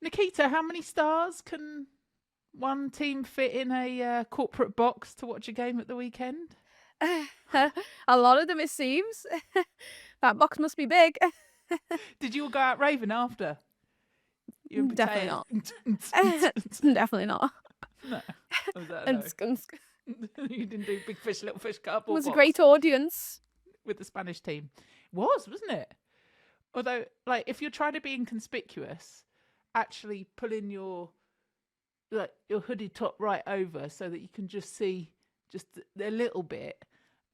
Nikita, how many stars can one team fit in a corporate box to watch a game at the weekend? A lot of them, it seems. That box must be big. Did you all go out raving after? You and Definitely potatoes? not. Definitely not. No. Was that a And no? You didn't do big fish, little fish it cardboard was a box great audience. with the Spanish team. It was, wasn't it? Although, like, if you're trying to be inconspicuous, actually pulling your hoodie top right over so that you can just see just a little bit,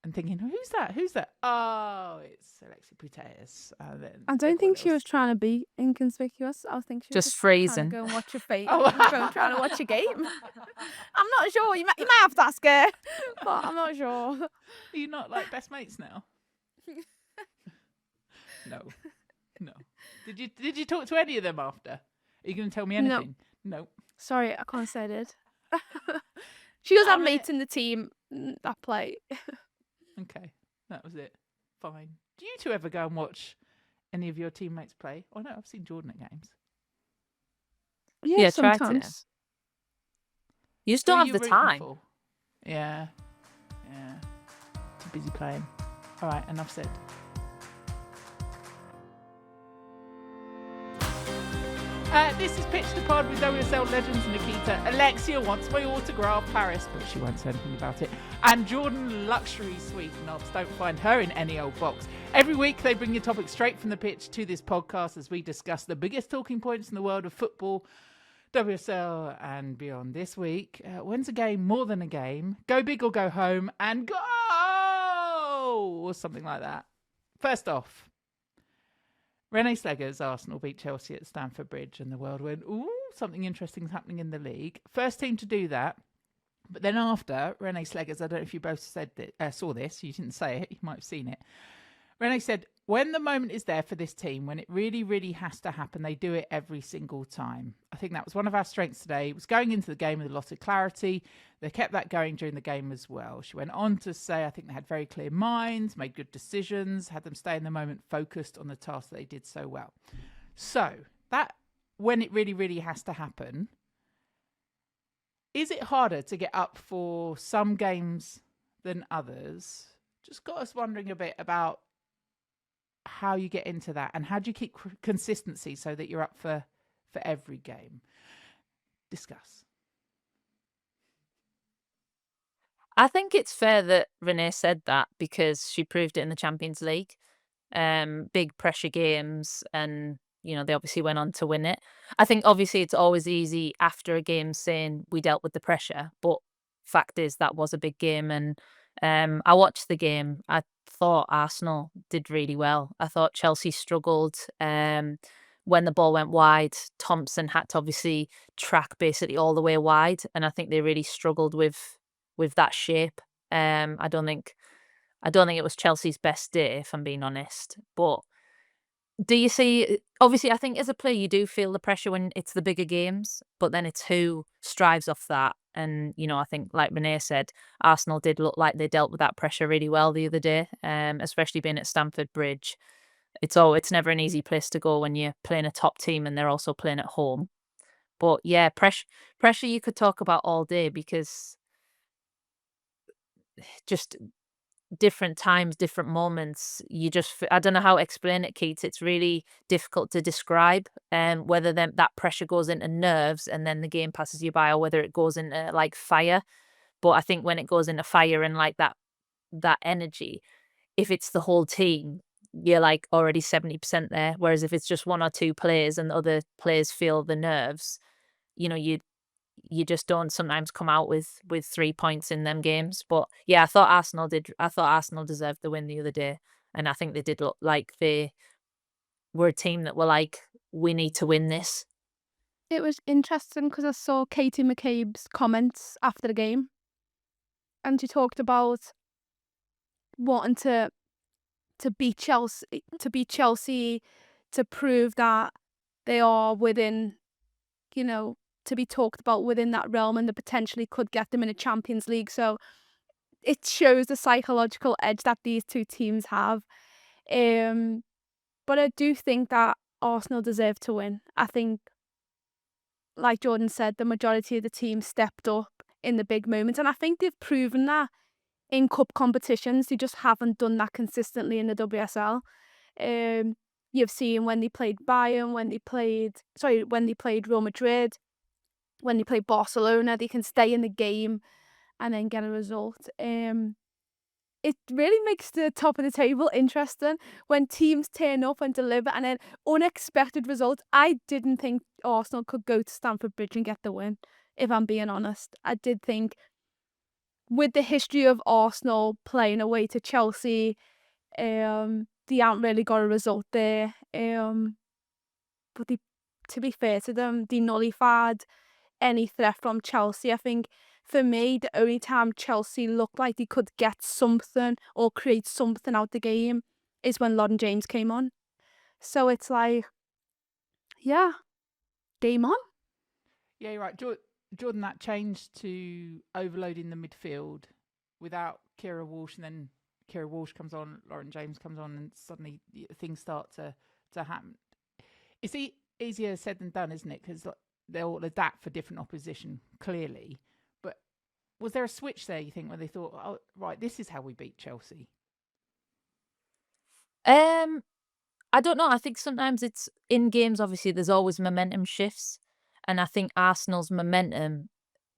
and thinking, who's that? Who's that? Oh, it's Alexi Putellas. And then I don't think she was trying to be inconspicuous. I think she was Just trying to freezing. go and watch a game. Oh. Trying to watch a game. I'm not sure. You might have to ask her, but I'm not sure. Are you not like best mates now? No. Did you talk to any of them after? Are you going to tell me anything? No. Sorry, I can't say I did. She does have Damn mates it. in the team that play. Okay, that was it. Fine. Do you two ever go and watch any of your teammates play? Oh no, I've seen Jordan at games. Yeah, try to. sometimes. You just Who don't are have you the rooting time. for? Yeah. Too busy playing. All right, enough said. This is Pitch the Pod with WSL legends Nikita. Alexia wants my autograph, Paris, but she won't say anything about it. And Jordan Luxury Suite Nobbs. Don't find her in any old box. Every week they bring you topics straight from the pitch to this podcast as we discuss the biggest talking points in the world of football, WSL and beyond. This week, when's a game more than a game? Go big or go home, and go! Or something like that. First off, Renee Slegger's Arsenal beat Chelsea at Stamford Bridge, and the world went, ooh, something interesting is happening in the league. First team to do that. But then after, Renee Slegger's, I don't know if you both saw this, you didn't say it, you might have seen it. Renee said, when the moment is there for this team, when it really, really has to happen, they do it every single time. I think that was one of our strengths today. It was going into the game with a lot of clarity. They kept that going during the game as well. She went on to say, I think they had very clear minds, made good decisions, had them stay in the moment, focused on the task that they did so well. So that, when it really, really has to happen, is it harder to get up for some games than others? Just got us wondering a bit about how you get into that and how do you keep consistency so that you're up for every game. Discuss. I think it's fair that Renee said that because she proved it in the Champions League. Big pressure games, and they obviously went on to win it. I think obviously it's always easy after a game saying we dealt with the pressure, but fact is that was a big game, and I watched the game. I thought Arsenal did really well. I thought Chelsea struggled. When the ball went wide, Thompson had to obviously track basically all the way wide, and I think they really struggled with that shape. I don't think it was Chelsea's best day, if I'm being honest. But do you see? Obviously, I think as a player, you do feel the pressure when it's the bigger games, but then it's who strives off that. And I think, like Renee said, Arsenal did look like they dealt with that pressure really well the other day, especially being at Stamford Bridge. It's never an easy place to go when you're playing a top team and they're also playing at home. But yeah, pressure you could talk about all day because just different times, different moments. I don't know how to explain it, Keith. It's really difficult to describe whether that pressure goes into nerves and then the game passes you by, or whether it goes into like fire. But I think when it goes into fire and like that energy, if it's the whole team, you're like already 70% there. Whereas if it's just one or two players and the other players feel the nerves, you just don't sometimes come out with 3 points in them games. But yeah, I thought Arsenal deserved the win the other day, and I think they did look like they were a team that were like, we need to win this. It was interesting because I saw Katie McCabe's comments after the game, and she talked about wanting to beat Chelsea, to prove that they are within, to be talked about within that realm, and they potentially could get them in a Champions League. So it shows the psychological edge that these two teams have. But I do think that Arsenal deserve to win. I think like Jordan said, the majority of the team stepped up in the big moments. And I think they've proven that in cup competitions. They just haven't done that consistently in the WSL. You've seen when they played Bayern, when they played Real Madrid, when they played Barcelona, they can stay in the game and then get a result. It really makes the top of the table interesting when teams turn up and deliver and then unexpected results. I didn't think Arsenal could go to Stamford Bridge and get the win, if I'm being honest. I did think with the history of Arsenal playing away to Chelsea, they haven't really got a result there. But to be fair to them, they nullified any threat from Chelsea. I think for me, the only time Chelsea looked like they could get something or create something out the game is when Lauren James came on. So it's like, yeah, game on. Yeah, you're right. Jordan, that change to overloading the midfield without Kira Walsh, and then Kira Walsh comes on, Lauren James comes on, and suddenly things start to happen. It's easier said than done, isn't it? Because they'll adapt for different opposition, clearly. But was there a switch there, you think, when they thought, oh, right, this is how we beat Chelsea? I don't know. I think sometimes it's in games, obviously, there's always momentum shifts. And I think Arsenal's momentum,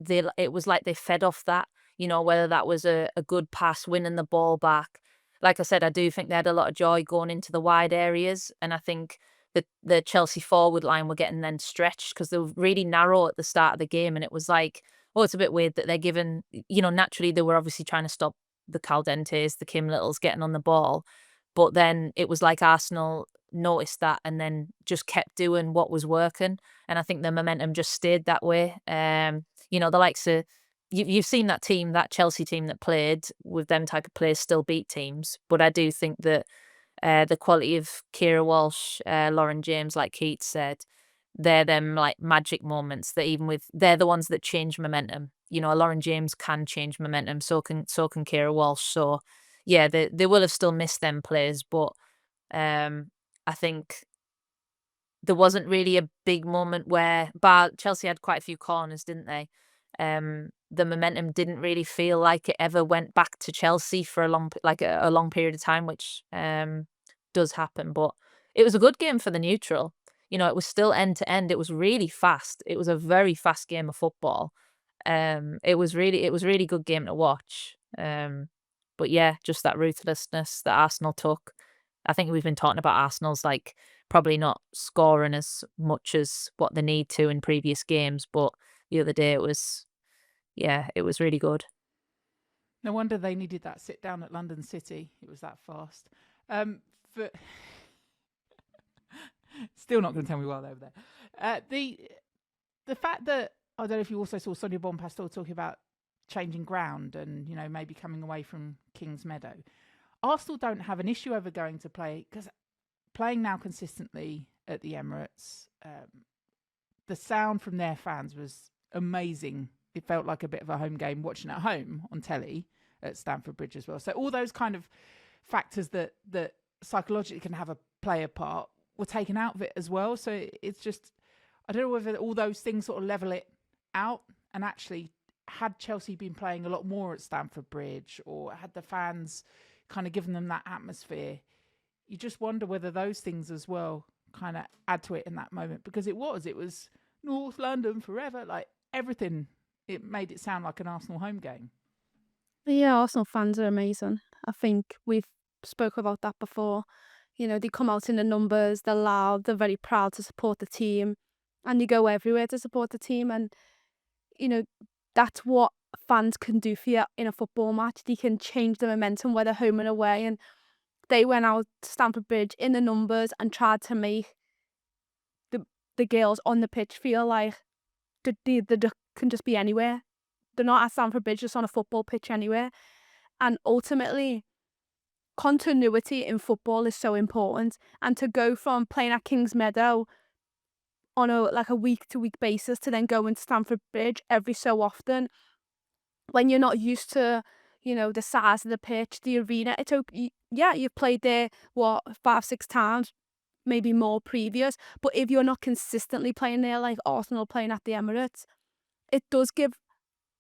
it was like they fed off that, whether that was a good pass, winning the ball back. Like I said, I do think they had a lot of joy going into the wide areas. And I think that the Chelsea forward line were getting then stretched because they were really narrow at the start of the game. And it was like, oh, it's a bit weird that they're given, naturally they were obviously trying to stop the Caldentes, the Kim Littles getting on the ball. But then it was like Arsenal noticed that and then just kept doing what was working. And I think the momentum just stayed that way. The likes of, you've seen that team, that Chelsea team that played with them type of players still beat teams. But I do think that the quality of Kira Walsh, Lauren James, like Keith said, they're them like magic moments that they're the ones that change momentum. Lauren James can change momentum, so can Kira Walsh. So yeah, they will have still missed them players, but I think there wasn't really a big moment where Chelsea had quite a few corners, didn't they? The momentum didn't really feel like it ever went back to Chelsea for a long period of time, which does happen. But it was a good game for the neutral. It was still end to end. It was really fast. It was a very fast game of football. It was really good game to watch. But yeah, just that ruthlessness that Arsenal took. I think we've been talking about Arsenal's like probably not scoring as much as what they need to in previous games, but the other day it was really good. No wonder they needed that sit down at London City. It was that fast. But still not going to tell me why they were there. The fact that, I don't know if you also saw Sonia Bonpastor talking about changing ground and, maybe coming away from Kings Meadow. Arsenal don't have an issue over going to play, because playing now consistently at the Emirates, the sound from their fans was amazing. It felt like a bit of a home game watching at home on telly at Stamford Bridge as well. So all those kind of factors that psychologically can have a player part were taken out of it as well. So it's just, I don't know whether all those things sort of level it out, and actually had Chelsea been playing a lot more at Stamford Bridge, or had the fans kind of given them that atmosphere, you just wonder whether those things as well kind of add to it in that moment, because it was North London forever, like everything. It made it sound like an Arsenal home game. Yeah, Arsenal fans are amazing. I think we've spoke about that before. They come out in the numbers, they're loud, they're very proud to support the team, and they go everywhere to support the team. And, that's what fans can do for you in a football match. They can change the momentum, whether home and away. And they went out to Stamford Bridge in the numbers and tried to make the girls on the pitch feel like they can just be anywhere. They're not at Stamford Bridge, just on a football pitch anywhere. And ultimately, continuity in football is so important. And to go from playing at Kings Meadow on a week-to-week basis to then going to Stamford Bridge every so often, when you're not used to, the size of the pitch, the arena, it's okay. Yeah, you've played there 5-6 times, maybe more previous. But if you're not consistently playing there, like Arsenal playing at the Emirates, it does give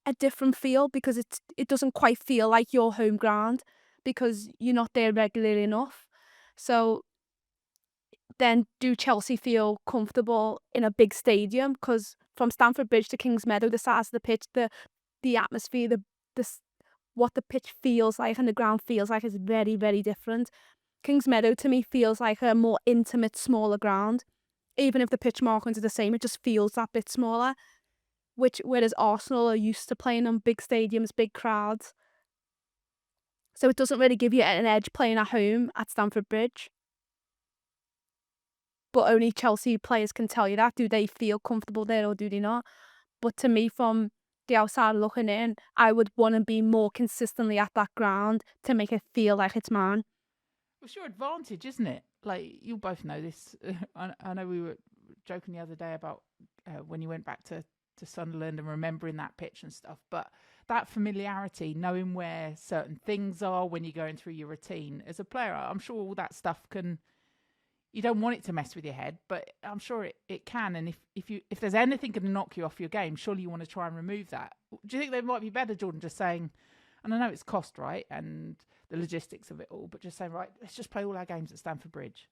a different feel because it doesn't quite feel like your home ground because you're not there regularly enough. So then do Chelsea feel comfortable in a big stadium? Because from Stamford Bridge to Kings Meadow, the size of the pitch, the atmosphere, what the pitch feels like and the ground feels like is very, very different. Kings Meadow to me feels like a more intimate, smaller ground. Even if the pitch markings are the same, it just feels that bit smaller. Whereas Arsenal are used to playing on big stadiums, big crowds. So it doesn't really give you an edge playing at home at Stamford Bridge. But only Chelsea players can tell you that. Do they feel comfortable there or do they not? But to me, from the outside looking in, I would want to be more consistently at that ground to make it feel like it's mine. It's your advantage, isn't it? Like, you both know this. I know we were joking the other day about when you went back to Sunderland and remembering that pitch and stuff. But that familiarity, knowing where certain things are when you're going through your routine as a player, I'm sure all that stuff can. You don't want it to mess with your head, but I'm sure it can. And if there's anything going to knock you off your game, surely you want to try and remove that. Do you think they might be better, Jordan, just saying, and I know it's cost, right, and the logistics of it all, but just saying, right, let's just play all our games at Stamford Bridge?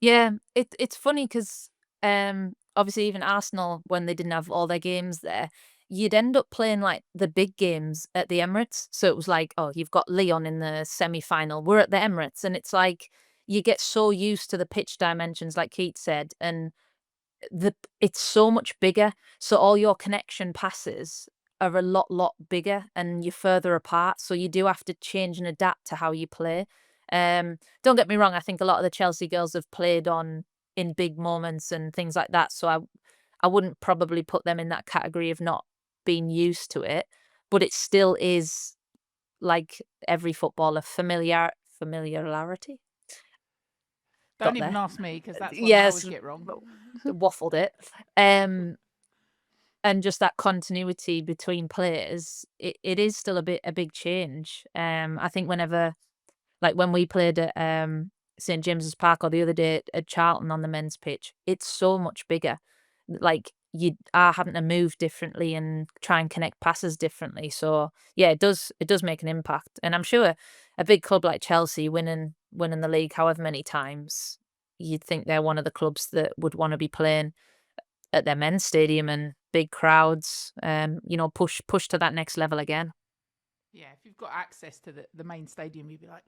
Yeah, it's funny because obviously even Arsenal, when they didn't have all their games there, you'd end up playing like the big games at the Emirates. So it was like, oh, you've got Lyon in the semi-final. We're at the Emirates, and it's like you get so used to the pitch dimensions, like Keith said, and it's so much bigger. So all your connection passes are a lot bigger, and you're further apart. So you do have to change and adapt to how you play. Don't get me wrong. I think a lot of the Chelsea girls have played in big moments and things like that. So I wouldn't probably put them in that category of not being used to it. But it still is like every footballer familiarity. Don't Got even there. ask me because that's what I Yes, always get wrong. waffled it. And just that continuity between players, it is still a big change. I think whenever, like when we played at St James's Park or the other day at Charlton on the men's pitch, it's so much bigger. Like you are having to move differently and try and connect passes differently. So yeah, it does make an impact. And I'm sure a big club like Chelsea winning the league however many times, you'd think they're one of the clubs that would want to be playing at their men's stadium and big crowds, push to that next level again. Yeah, if you've got access to the main stadium, you'd be like,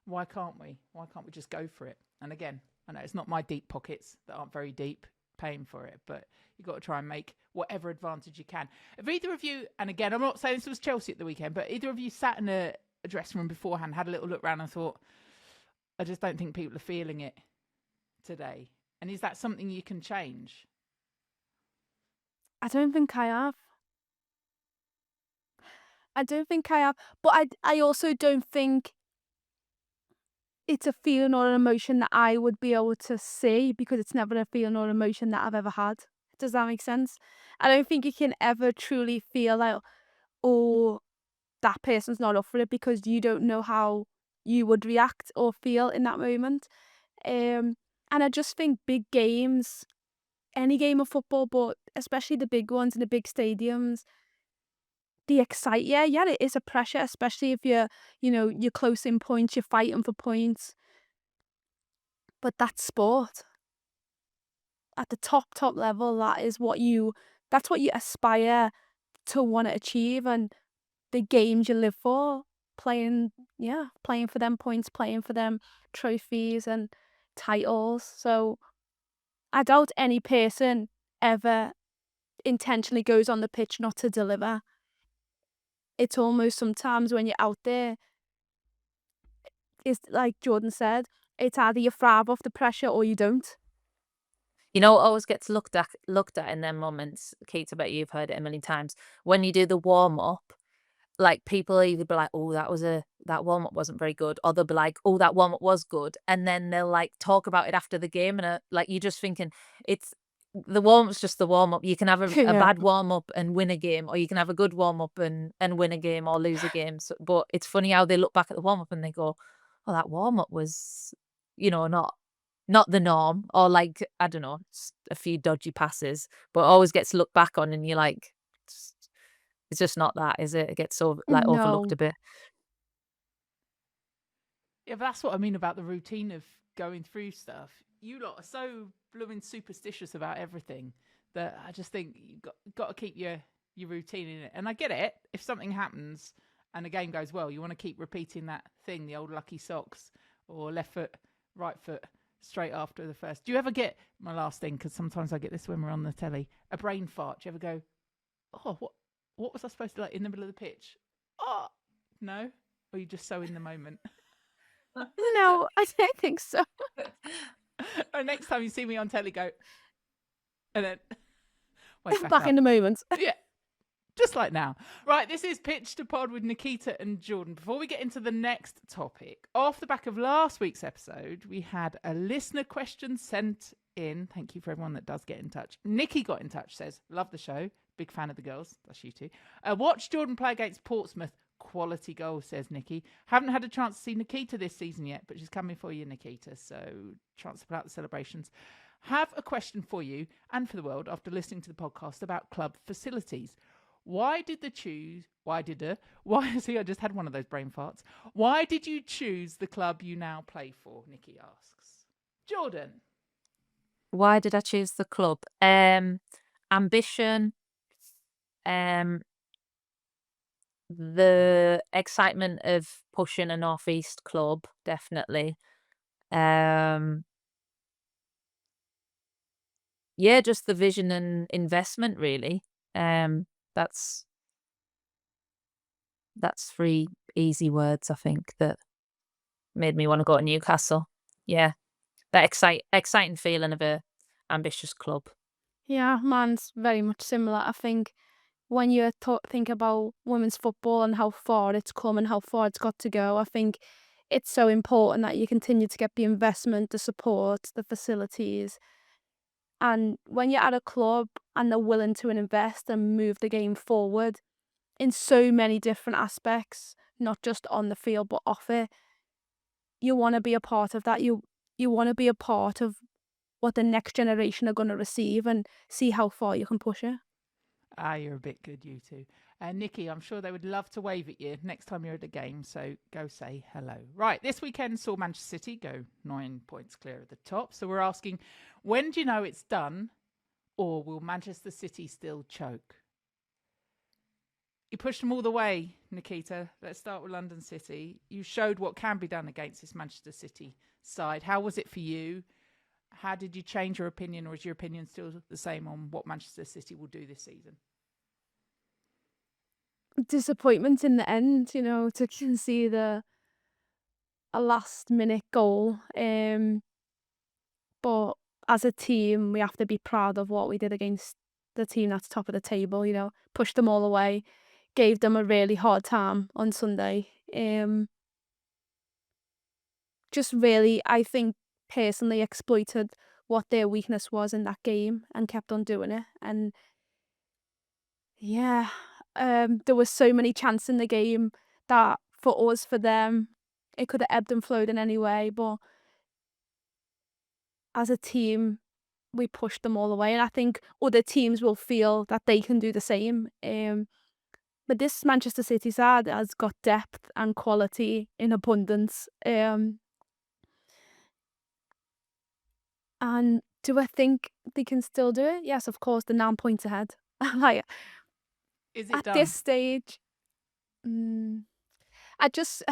why can't we? Why can't we just go for it? And again, I know it's not my deep pockets that aren't very deep paying for it, but you've got to try and make whatever advantage you can. Have either of you, and again, I'm not saying this was Chelsea at the weekend, but either of you sat in a dressing room beforehand, had a little look around and thought, I just don't think people are feeling it today? And is that something you can change? I don't think I have. But I also don't think it's a feeling or an emotion that I would be able to see because it's never a feeling or emotion that I've ever had. Does that make sense? I don't think you can ever truly feel like, oh, that person's not up for it because you don't know how you would react or feel in that moment. And I just think big games, any game of football, but especially the big ones in the big stadiums, they excite you. Yeah, it is a pressure, especially if you're close in points, you're fighting for points. But that's sport. At the top level, that's what you aspire to want to achieve, and the games you live for, playing for them points, playing for them trophies and titles. So I doubt any person ever intentionally goes on the pitch not to deliver. It's almost sometimes when you're out there, it's like Jordan said, it's either you thrive off the pressure or you don't. You know what always gets looked at in them moments, Kate, I bet you've heard it a million times. When you do the warm up, like people either be like, "Oh, that warm up wasn't very good," or they'll be like, "Oh, that warm up was good," and then they'll like talk about it after the game, and like you're just thinking, it's the warm up's just the warm up. You can have a Yeah. bad warm up and win a game, or you can have a good warm up and win a game or lose a game. So, but it's funny how they look back at the warm up and they go, "Oh, that warm up was not the norm, or like, I don't know, a few dodgy passes, but always gets looked back on and you're like, it's just not that, is it? It gets overlooked No. a bit. Yeah, but that's what I mean about the routine of going through stuff. You lot are so blooming superstitious about everything that I just think you've got to keep your routine in it. And I get it. If something happens and the game goes well, you want to keep repeating that thing, the old lucky socks, or left foot, right foot, straight after the first. Do you ever get, my last thing, because sometimes I get this when we're on the telly, a brain fart? Do you ever go, oh, what was I supposed to, like, in the middle of the pitch? Oh, no? Or are you just so in the moment? No, I don't think so. Or next time you see me on telly, go, and then wake Back up. in the moment. Yeah, just like now. Right, this is Pitch to Pod with Nikita and Jordan. Before we get into the next topic, off the back of last week's episode, we had a listener question sent in. Thank you for everyone that does get in touch. Nikki got in touch, says, love the show. Big fan of the girls. That's you two. Watch Jordan play against Portsmouth. Quality goal, says Nikki. Haven't had a chance to see Nikita this season yet, but she's coming for you, Nikita. So, chance to put out the celebrations. Have a question for you and for the world after listening to the podcast about club facilities. Why see, I just had one of those brain farts. Why did you choose the club you now play for? Nikki asks. Jordan. Why did I choose the club? Ambition, the excitement of pushing a Northeast club, definitely. Yeah, just the vision and investment, really. That's 3 easy words, I think, that made me want to go to Newcastle. Yeah, that exciting feeling of a ambitious club. Yeah, mine's very much similar. I think when you think about women's football and how far it's come and how far it's got to go, I think it's so important that you continue to get the investment, the support, the facilities. And when you're at a club and they're willing to invest and move the game forward in so many different aspects, not just on the field but off it, you want to be a part of that. You want to be a part of what the next generation are going to receive and see how far you can push it. You're a bit good, you two. Nikki, I'm sure they would love to wave at you next time you're at a game, so go say hello. Right, this weekend saw Manchester City go 9 points clear at the top. So we're asking, when do you know it's done, or will Manchester City still choke? You pushed them all the way, Nikita. Let's start with London City. You showed what can be done against this Manchester City side. How was it for you? How did you change your opinion, or is your opinion still the same on what Manchester City will do this season? Disappointment in the end, to concede a last-minute goal. But as a team, we have to be proud of what we did against the team that's top of the table, pushed them all away, gave them a really hard time on Sunday. Just really, I think, personally exploited what their weakness was in that game and kept on doing it. And yeah, there was so many chances in the game that for us, for them, it could have ebbed and flowed in any way. But as a team, we pushed them all away. And I think other teams will feel that they can do the same. But this Manchester City side has got depth and quality in abundance. And do I think they can still do it? Yes, of course, they're 9 points ahead. Like, Is it at done? this stage, I just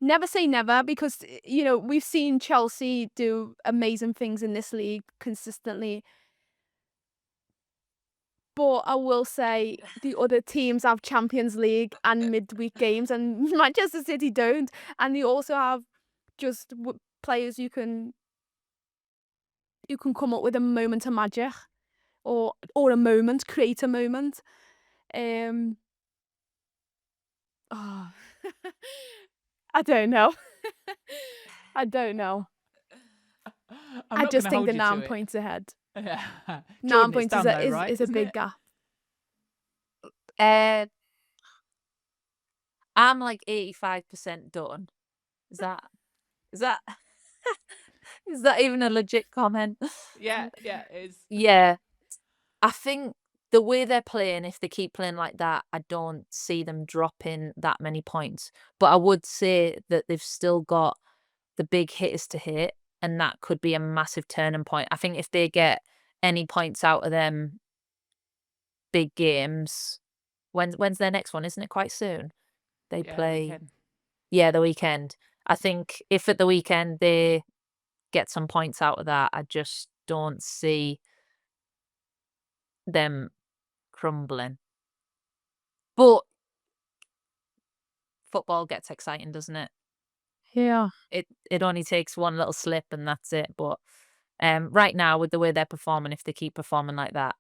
never say never, because we've seen Chelsea do amazing things in this league consistently. But I will say the other teams have Champions League and midweek games, and Manchester City don't. And they also have just players you can come up with a moment of magic, or a moment, create a moment. Oh, I don't know. I don't know. I just think they're 9 points ahead. Yeah. 9 points is is a big gap. I'm like 85% done. Is that Is that even a legit comment? Yeah, yeah, it is. Yeah, I think the way they're playing, if they keep playing like that, I don't see them dropping that many points. But I would say that they've still got the big hitters to hit, and that could be a massive turning point. I think if they get any points out of them big games, when's their next one? Isn't it quite soon? They Yeah, the play, weekend. yeah, the weekend. I think if at the weekend they get some points out of that, I just don't see them crumbling. But football gets exciting, doesn't it? Yeah. It only takes one little slip and that's it. But right now, with the way they're performing, if they keep performing like that,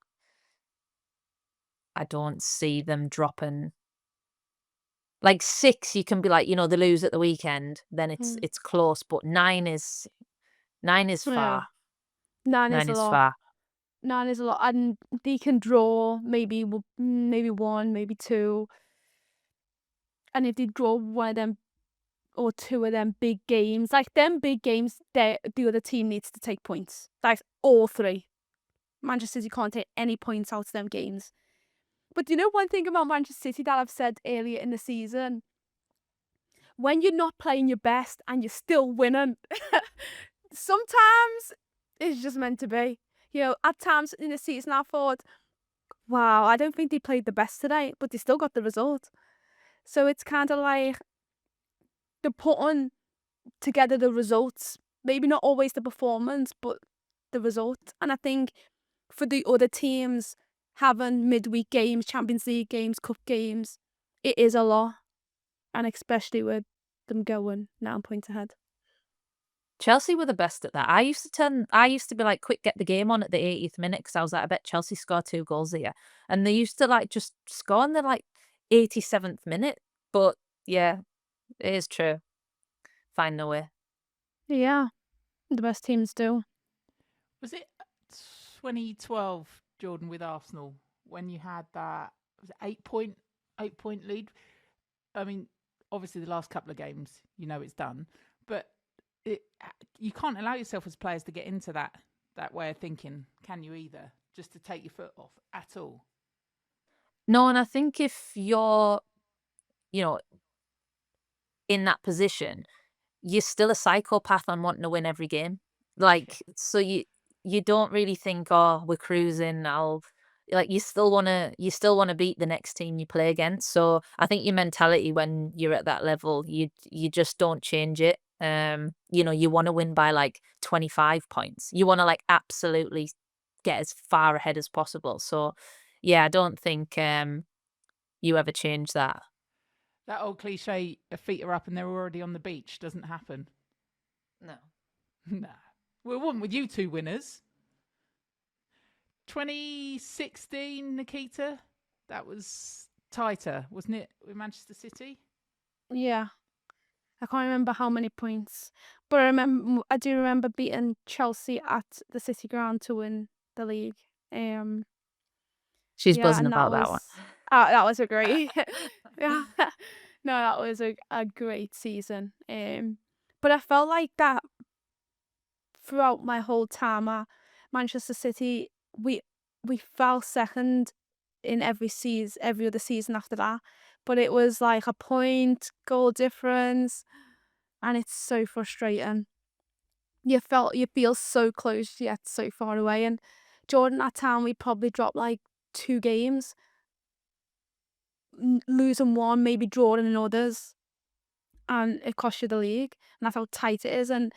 I don't see them dropping. Like 6, you can be like, they lose at the weekend, then it's Mm. it's close. But 9 is Yeah. far. 9 is 9 a is lot. far. 9 is a lot, and they can draw maybe maybe 1, maybe 2, and if they draw one of them or 2 of them big games, like them big games, the other team needs to take points. Like all 3. Manchester City can't take any points out of them games. But do you know one thing about Manchester City that I've said earlier in the season? When you're not playing your best and you're still winning, sometimes it's just meant to be. At times in the season I thought, wow, I don't think they played the best today, but they still got the result. So it's kind of like they're putting together the results. Maybe not always the performance, but the result. And I think for the other teams having midweek games, Champions League games, cup games, it is a lot. And especially with them going 9 points ahead. Chelsea were the best at that. I used to be like, quick, get the game on at the 80th minute because I was like, I bet Chelsea score 2 goals here. And they used to like just score in the like 87th minute. But yeah, it is true. Find a way. Yeah, the best teams do. Was it 2012, Jordan, with Arsenal, when you had that, was it 8 point lead? I mean, obviously the last couple of games, it's done, but it, you can't allow yourself as players to get into that way of thinking, can you either? Just to take your foot off at all. No, and I think if you're, you know, in that position, you're still a psychopath on wanting to win every game. Like, so you don't really think, oh, we're cruising. You still wanna beat the next team you play against. So I think your mentality when you're at that level, you just don't change it. You want to win by like 25 points. You want to like absolutely get as far ahead as possible. So yeah, I don't think you ever change that. That old cliche, feet are up and they're already on the beach, doesn't happen. No. Nah. Well, it wasn't with you two winners. 2016, Nikita, that was tighter, wasn't it, with Manchester City? Yeah. I can't remember how many points, but I do remember beating Chelsea at the City Ground to win the league. She's Yeah, buzzing and that about that one. was a great yeah. No, that was a great season. But I felt like that throughout my whole time at Manchester City. We fell second in every other season after that. But it was like a point goal difference, and it's so frustrating. You feel so close yet so far away. And Jordan, at time we probably dropped like 2 games, losing one, maybe drawing in others, and it cost you the league. And that's how tight it is. And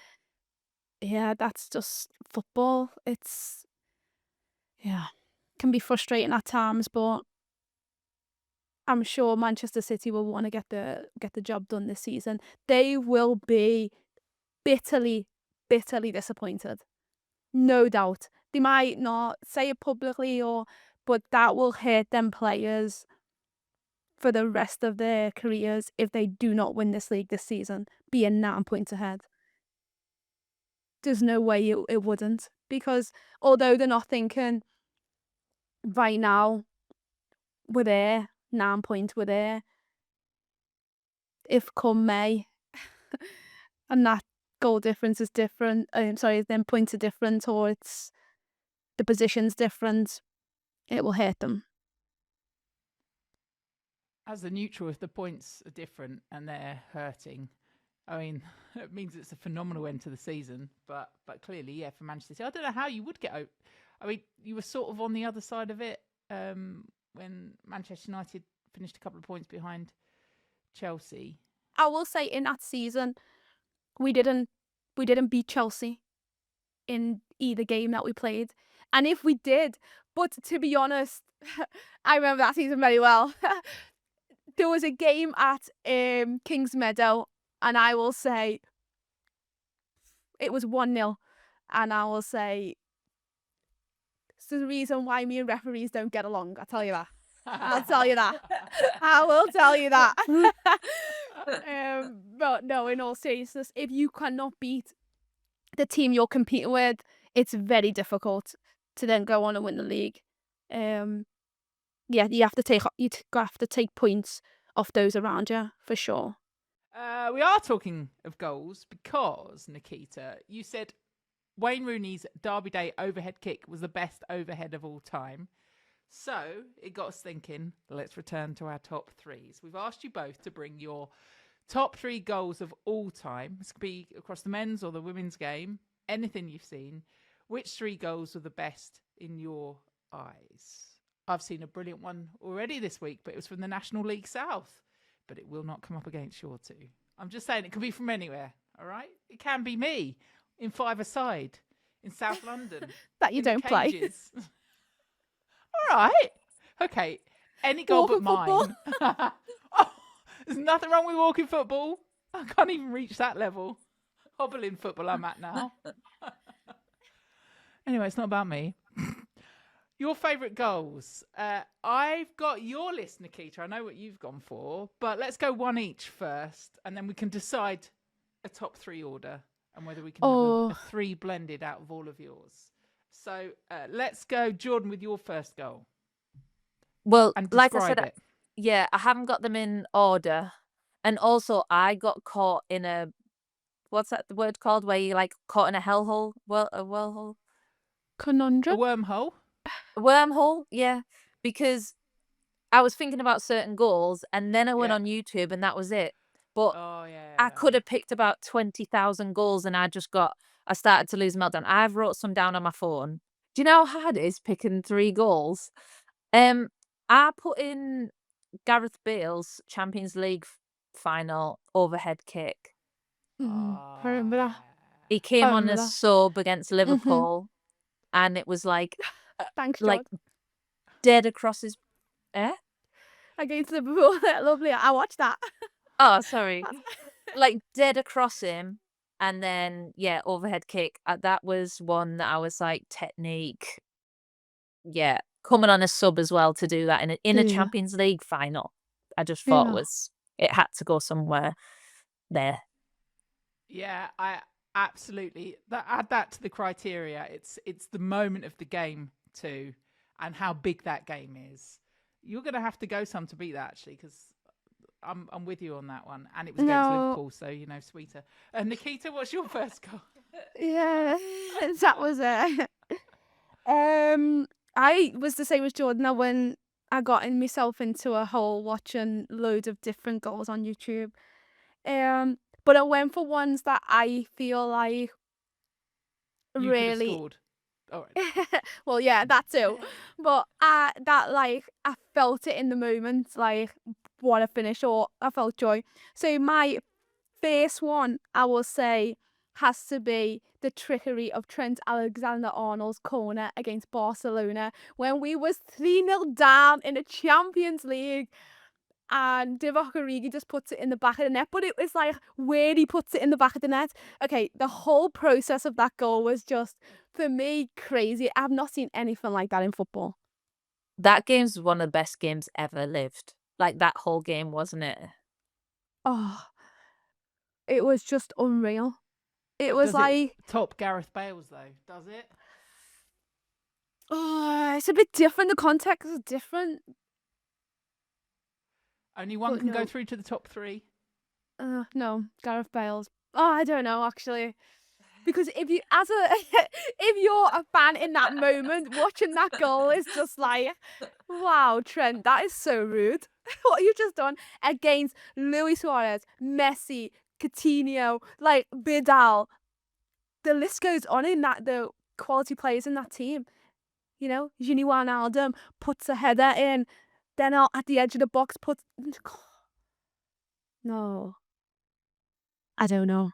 yeah, that's just football. Yeah, can be frustrating at times, but I'm sure Manchester City will want to get the job done this season. They will be bitterly, bitterly disappointed. No doubt. They might not say it publicly but that will hurt them players for the rest of their careers if they do not win this league this season, being 9 points ahead. There's no way it wouldn't. Because although they're not thinking, right now, we're there, 9 points, we're there. If come May, and that goal difference is different. Then points are different, or it's the position's different. It will hurt them. As a neutral, if the points are different and they're hurting, I mean, it means it's a phenomenal end to the season. But clearly, yeah, for Manchester City, I don't know how you would get out. I mean, you were sort of on the other side of it when Manchester United finished a couple of points behind Chelsea. I will say in that season, we didn't beat Chelsea in either game that we played. And if we did, but to be honest, I remember that season very well. There was a game at Kings Meadow, and I will say it was 1-0. And I will say it's the reason why me and referees don't get along. I'll tell you that. I'll tell you that. I will tell you that. But no, in all seriousness, if you cannot beat the team you're competing with, it's very difficult to then go on and win the league. Yeah, you have to take points off those around you for sure. We are talking of goals because, Nikita, you said Wayne Rooney's Derby Day overhead kick was the best overhead of all time. So it got us thinking, let's return to our top threes. We've asked you both to bring your top 3 goals of all time. This could be across the men's or the women's game, anything you've seen. Which 3 goals were the best in your eyes? I've seen a brilliant one already this week, but it was from the National League South. But it will not come up against your 2. I'm just saying it could be from anywhere, all right? It can be me in 5-a-side in South London. That you don't play. All right. Okay. Any goal but mine. Oh, there's nothing wrong with walking football. I can't even reach that level. Hobbling football I'm at now. Anyway, it's not about me. Your favourite goals. I've got your list, Nikita. I know what you've gone for, but let's go one each first, and then we can decide a top 3 order and whether we can have a 3 blended out of all of yours. So let's go, Jordan, with your first goal. Well, And like I describe said, it. I haven't got them in order. And also, I got caught in a, what's that the word called, where you like caught in a hellhole? Well, a whirlhole? Conundrum? A wormhole? A wormhole, yeah. Because I was thinking about certain goals, and then I went Yeah. on YouTube, and that was it. But Oh, yeah. I could have picked about 20,000 goals, and I started to lose a meltdown. I've wrote some down on my phone. Do you know how hard it is picking 3 goals? I put in Gareth Bale's Champions League final overhead kick. I remember that. He came I on remember a that. sub against Liverpool, and it was like Thanks, like George. dead across his. Against Liverpool. Lovely. I watched that. Oh, sorry. Like dead across him, and then overhead kick. That was one that I was like technique. Yeah, coming on a sub as well to do that in a Champions League final. I just thought it had to go somewhere there. Yeah, I absolutely add that to the criteria. It's the moment of the game too, and how big that game is. You're going to have to go some to beat that actually, because I'm with you on that one. And it was against Liverpool, so sweeter. Nikita, what's your first goal? Yeah, that was it. I was the same as Jordan. When I got myself into a hole watching loads of different goals on YouTube. But I went for ones that I feel like You really. Could have scored. All right. Well, yeah, that too. But I felt it in the moment, like what a finish, or I felt joy. So my first one, I will say, has to be the trickery of Trent Alexander-Arnold's corner against Barcelona when we was 3-0 down in the Champions League. And Divock Origi just puts it in the back of the net. But it was like where he puts it in the back of the net. Okay, the whole process of that goal was just, for me, crazy. I've not seen anything like that in football. That game's one of the best games ever lived. Like that whole game, wasn't it? Oh, it was just unreal. It But was does like... it top Gareth Bale's though, does it? Oh, it's a bit different. The context is different. Only one But can no. go through to the top 3. No, Gareth Bale's Oh, I don't know actually. Because if you, as a, if you're a fan in that moment, watching that goal is just like, wow, Trent, that is so rude. What you've just done against Luis Suarez, Messi, Coutinho, like Vidal. The list goes on in that, the quality players in that team. You know, Gini Wijnaldum puts a header in, then out at the edge of the box puts. No, I don't know.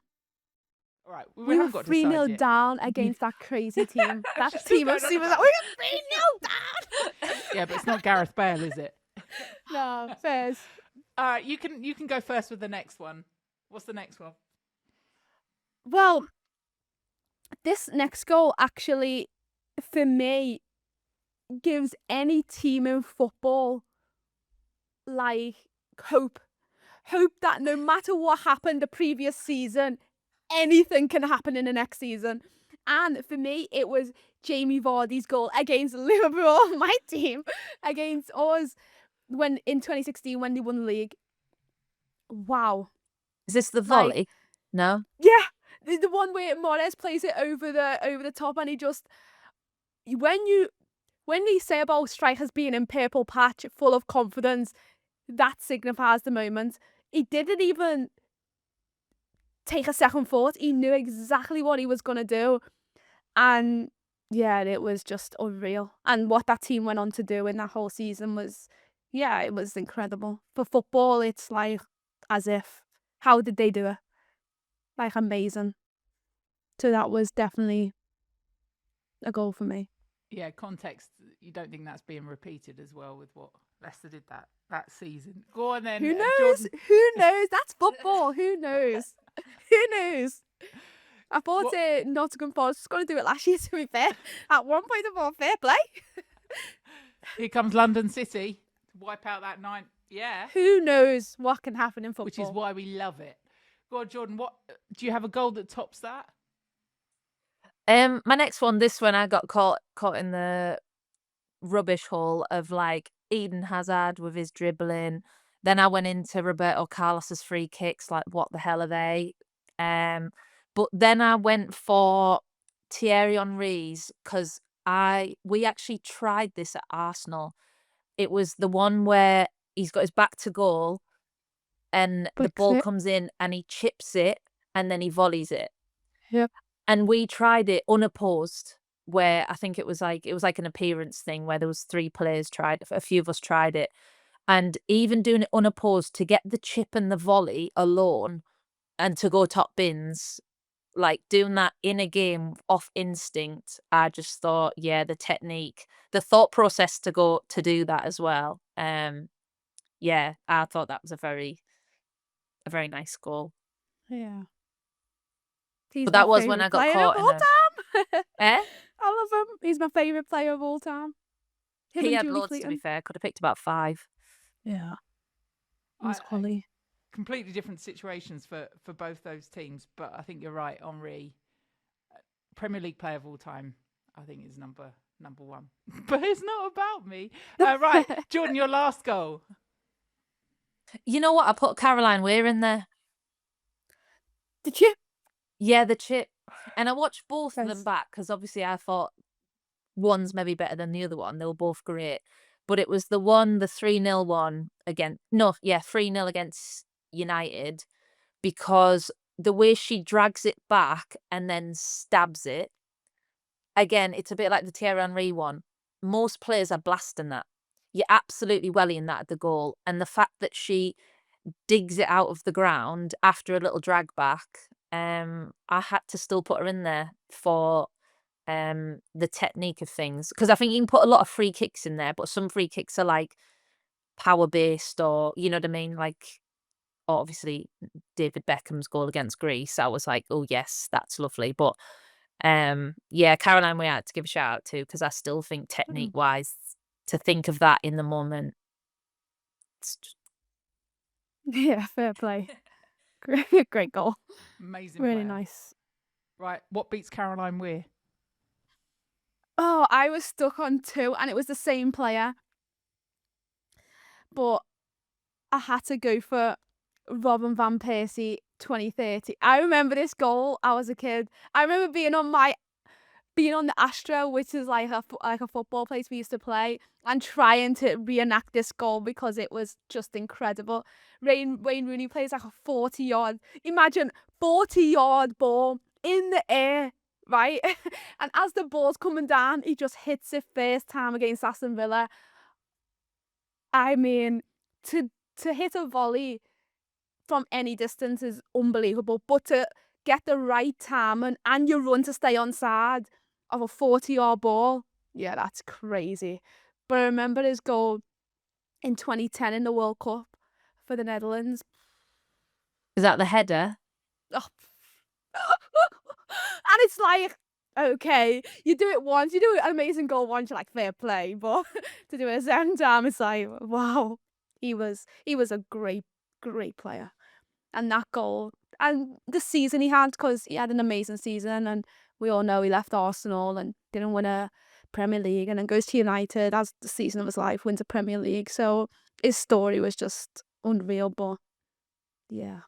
All right, we We were haven't got to 3-0 decide yet. down against that crazy team. That Just team going of on Super. We about were 3-0 down. Yeah, but it's not Gareth Bale, is it? No, fairs. You can go first with the next one. What's the next one? Well, this next goal actually, for me, gives any team in football like hope. Hope that no matter what happened the previous season, anything can happen in the next season. And for me, it was Jamie Vardy's goal against Liverpool, my team, against us when in 2016 when they won the league. Wow. Is this the Like, volley? No. yeah, the one where Morez plays it over the top, and he just, when they say about strikers being in purple patch, full of confidence, that signifies the moment. He didn't even take a second thought. He knew exactly what he was going to do. And yeah, it was just unreal. And what that team went on to do in that whole season was, yeah, it was incredible. For football, it's like as if, how did they do it? Like amazing. So that was definitely a goal for me. Yeah, context. You don't think that's being repeated as well with what Leicester did that season? Go on then. Who knows? Jordan. Who knows? That's football. Who knows? Who knows? I thought Nottingham Forest was going to do it last year, to be fair. At one point, I thought, fair play. Here comes London City to wipe out that 9. Yeah. Who knows what can happen in football? Which is why we love it. Go on, Jordan. What do you have a goal that tops that? My next one, this one, I got caught in the rubbish hole of like Eden Hazard with his dribbling. Then I went into Roberto Carlos's free kicks. Like, what the hell are they? But then I went for Thierry Henry's because we actually tried this at Arsenal. It was the one where he's got his back to goal and the ball comes in and he chips it and then he volleys it. Yep. And we tried it unopposed, where I think it was like an appearance thing where there was 3 players tried. A few of us tried it, and even doing it unopposed to get the chip and the volley alone, and to go top bins, like doing that in a game off instinct. I just thought, yeah, the technique, the thought process to do that as well. Yeah, I thought that was a very nice goal. Yeah. But that was when I got caught in time. Eh? I love him. He's my favourite player of all time. He had loads, to be fair. Could have picked about 5. Yeah. That's quality. Completely different situations for both those teams, but I think you're right. Henry, Premier League player of all time, I think is number 1. But it's not about me. Right, Jordan, your last goal. You know what? I put Caroline Weir in there. Did you? Yeah, the chip. And I watched both of them Nice. back because obviously I thought one's maybe better than the other one. They were both great. But it was the 3-0 one against 3-0 against United, because the way she drags it back and then stabs it. Again, it's a bit like the Thierry Henry one. Most players are blasting that. You're absolutely wellying that at the goal. And the fact that she digs it out of the ground after a little drag back, I had to still put her in there for the technique of things, because I think you can put a lot of free kicks in there, but some free kicks are like power based, or you know what I mean, like obviously David Beckham's goal against Greece. I was like, oh yes, that's lovely. But yeah, Caroline we had to give a shout out to, because I still think technique wise, to think of that in the moment, it's just... Yeah, fair play. Great goal. Amazing. Really player. nice. Right, what beats Caroline Weir? Oh, I was stuck on 2, and it was the same player. But I had to go for Robin Van Persie 2030. I remember this goal. I was a kid. I remember being on the Astro, which is like a football place we used to play, and trying to reenact this goal because it was just incredible. Wayne Rooney plays like a 40-yard. Imagine 40-yard ball in the air, right? And as the ball's coming down, he just hits it first time against Aston Villa. I mean, to hit a volley from any distance is unbelievable, but to get the right timing and your run to stay on side of a 40-yard ball, yeah, that's crazy. But I remember his goal in 2010 in the World Cup for the Netherlands. Is that the header? Oh. And it's like, okay, you do it once, you do an amazing goal once, you're like, fair play, but to do it a second time, it's like, wow, he was a great player. And that goal, and the season he had, because he had an amazing season, and we all know he left Arsenal and didn't win a Premier League, and then goes to United, has the season of his life, wins a Premier League. So his story was just unreal. But yeah,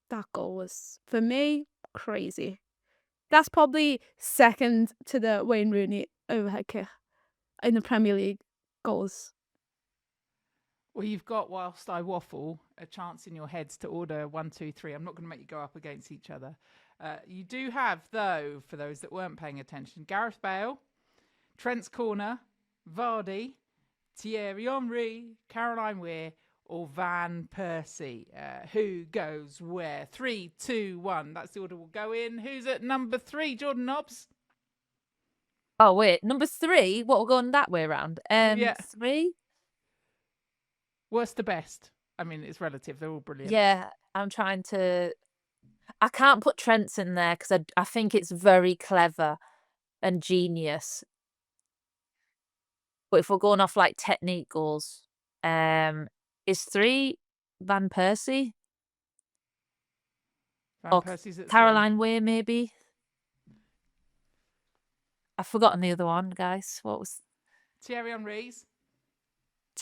that goal was, for me, crazy. That's probably second to the Wayne Rooney overhead kick in the Premier League goals. Well, you've got, whilst I waffle, a chance in your heads to order 1, 2, 3. I'm not going to make you go up against each other. You do have, though, for those that weren't paying attention, Gareth Bale, Trent's Corner, Vardy, Thierry Henry, Caroline Weir, or Van Persie. Who goes where? 3, 2, 1. That's the order we'll go in. Who's at number 3? Jordan Nobbs? Oh, wait. Number 3? What, we're going that way around? Yeah. 3? Worst to best. I mean, it's relative. They're all brilliant. Yeah, I'm trying to... I can't put Trent's in there because I think it's very clever and genius. But if we're going off like technique goals, is 3 Van Persie? Van Or Persie's at 3. Caroline Weir, maybe? I've forgotten the other one, guys. What was... Thierry Henry's.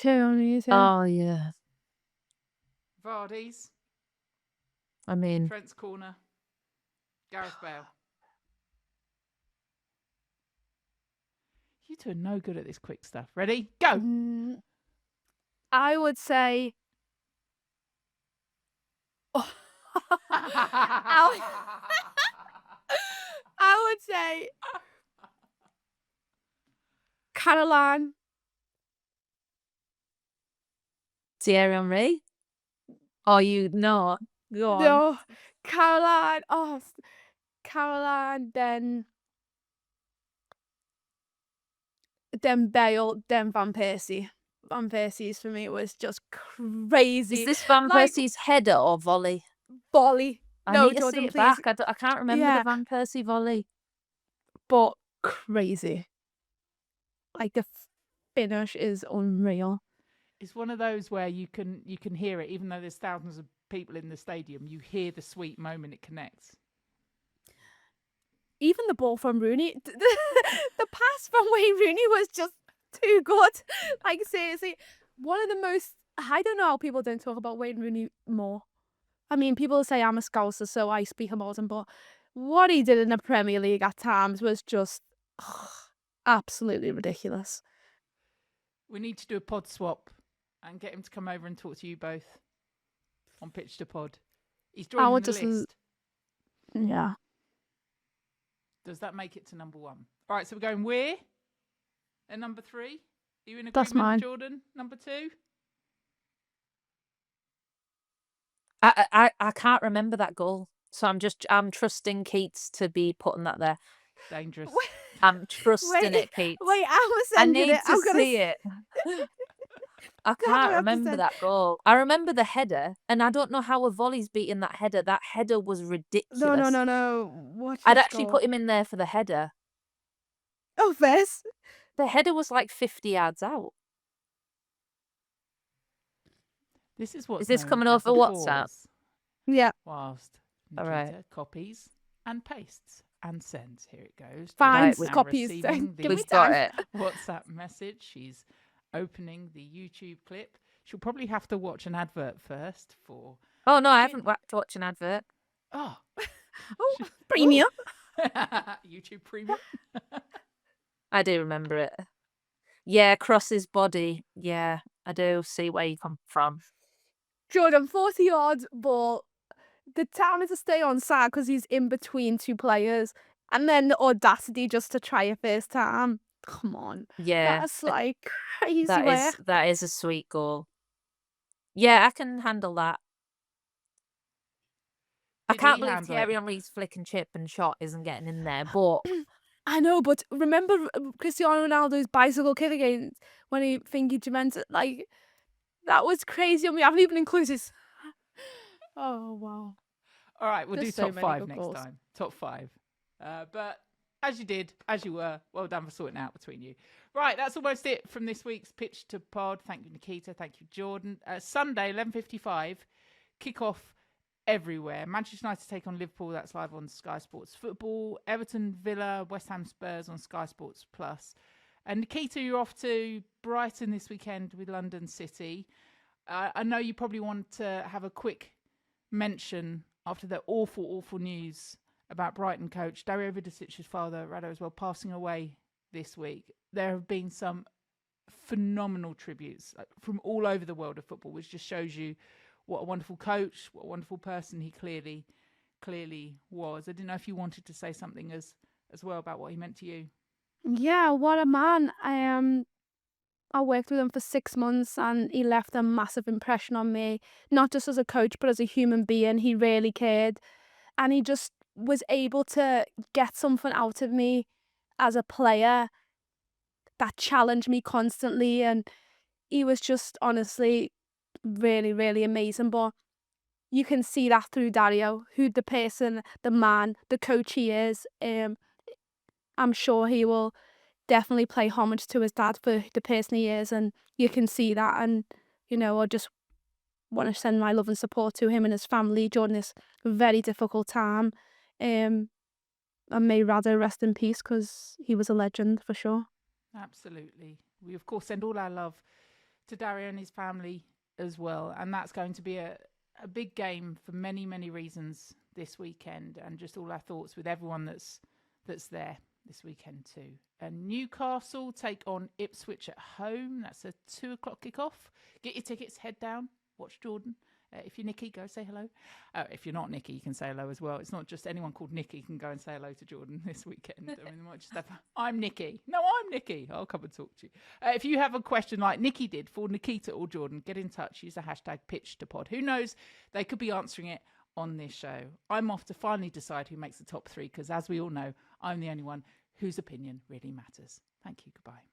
Oh, yeah. Vardy's. I mean... Trent's Corner. Gareth Bale. You two are no good at this quick stuff. Ready? Go! I would say... Oh. I would say... Caroline. Thierry Henry? Oh, you know. Go on. No. Caroline. Oh, Caroline, then Bale, then Van Persie. Van Persie's for me was just crazy. Is this Van Persie's header or volley? Volley. I No, need to Jordan, see it please. back. I can't remember the Van Persie volley. But crazy. Like the finish is unreal. It's one of those where you can hear it, even though there's thousands of people in the stadium. You hear the sweet moment it connects. Even the ball from Rooney, the pass from Wayne Rooney was just too good. Like, seriously, one of the most... I don't know how people don't talk about Wayne Rooney more. I mean, people say I'm a Scouser, so I speak about him, but what he did in the Premier League at times was just absolutely ridiculous. We need to do a pod swap and get him to come over and talk to you both on Pitch to Pod. He's joining the list. Yeah. Does that make it to number 1? All right, so we're going Weir at number 3. Are you in agreement, That's mine. Jordan? Number 2? I can't remember that goal, so I'm trusting Keats to be putting that there. Dangerous. I'm trusting it, Keats. Wait, I need to see it. I can't remember that goal. I remember the header, and I don't know how a volley's beating that header. That header was ridiculous. No. I'd actually put him in there for the header. Oh, Vess. The header was like 50 yards out. This is what's Is this known coming as over a WhatsApp? pause Yeah. Whilst All Nikita right. copies and pastes and sends. Here it goes. Fine, Jordan's now copies. receiving the We've got it. WhatsApp message. She's opening the YouTube clip. She'll probably have to watch an advert first for Oh no, I haven't watched an advert. Oh, Oh, premium. YouTube Premium. I do remember it. Yeah, cross his body. Yeah, I do see where you come from. Jordan, 40-yard ball. The town is to stay on side because he's in between two players. And then the audacity just to try a first time. Come on. Yeah, That's like crazy work. that is a sweet goal. Yeah, I can handle that. I Did can't he believe handle Thierry it? Henry's flick and chip and shot isn't getting in there, but I know, but remember Cristiano Ronaldo's bicycle kick against when he fingered Juventus? Like, that was crazy, and we haven't even included. Oh, wow. All right, we'll do Just so top many 5 good next goals. time. Top 5. But as you did, as you were, well done for sorting it out between you. Right, that's almost it from this week's Pitch to Pod. Thank you, Nikita. Thank you, Jordan. Sunday, 11:55, kickoff everywhere. Manchester United take on Liverpool. That's live on Sky Sports Football. Everton, Villa, West Ham, Spurs on Sky Sports Plus. And Nikita, you're off to Brighton this weekend with London City. I know you probably want to have a quick mention after the awful news about Brighton coach Dario Vidicic's father, Rado, as well, passing away this week. There have been some phenomenal tributes from all over the world of football, which just shows you what a wonderful coach, what a wonderful person he clearly was. I didn't know if you wanted to say something as well about what he meant to you. Yeah, what a man. I worked with him for 6 months and he left a massive impression on me, not just as a coach, but as a human being. He really cared. And he just was able to get something out of me as a player that challenged me constantly. And he was just honestly really, really amazing. But you can see that through Dario, who the person, the man, the coach he is. I'm sure he will definitely pay homage to his dad for the person he is, and you can see that. And I just want to send my love and support to him and his family during this very difficult time. And may Rado rest in peace because he was a legend for sure. Absolutely. We, of course, send all our love to Dario and his family as well. And that's going to be a big game for many, many reasons this weekend. And just all our thoughts with everyone that's there this weekend too. And Newcastle take on Ipswich at home. That's a 2:00 kickoff. Get your tickets, head down, watch Jordan. If you're Nikki, go say hello. If you're not Nikki, you can say hello as well. It's not just anyone called Nikki can go and say hello to Jordan this weekend. I mean, they might just have, I'm Nikki. No, I'm Nikki. I'll come and talk to you. If you have a question like Nikki did for Nikita or Jordan, get in touch. Use the hashtag #PitchToPod. Who knows? They could be answering it on this show. I'm off to finally decide who makes the top 3 because, as we all know, I'm the only one whose opinion really matters. Thank you. Goodbye.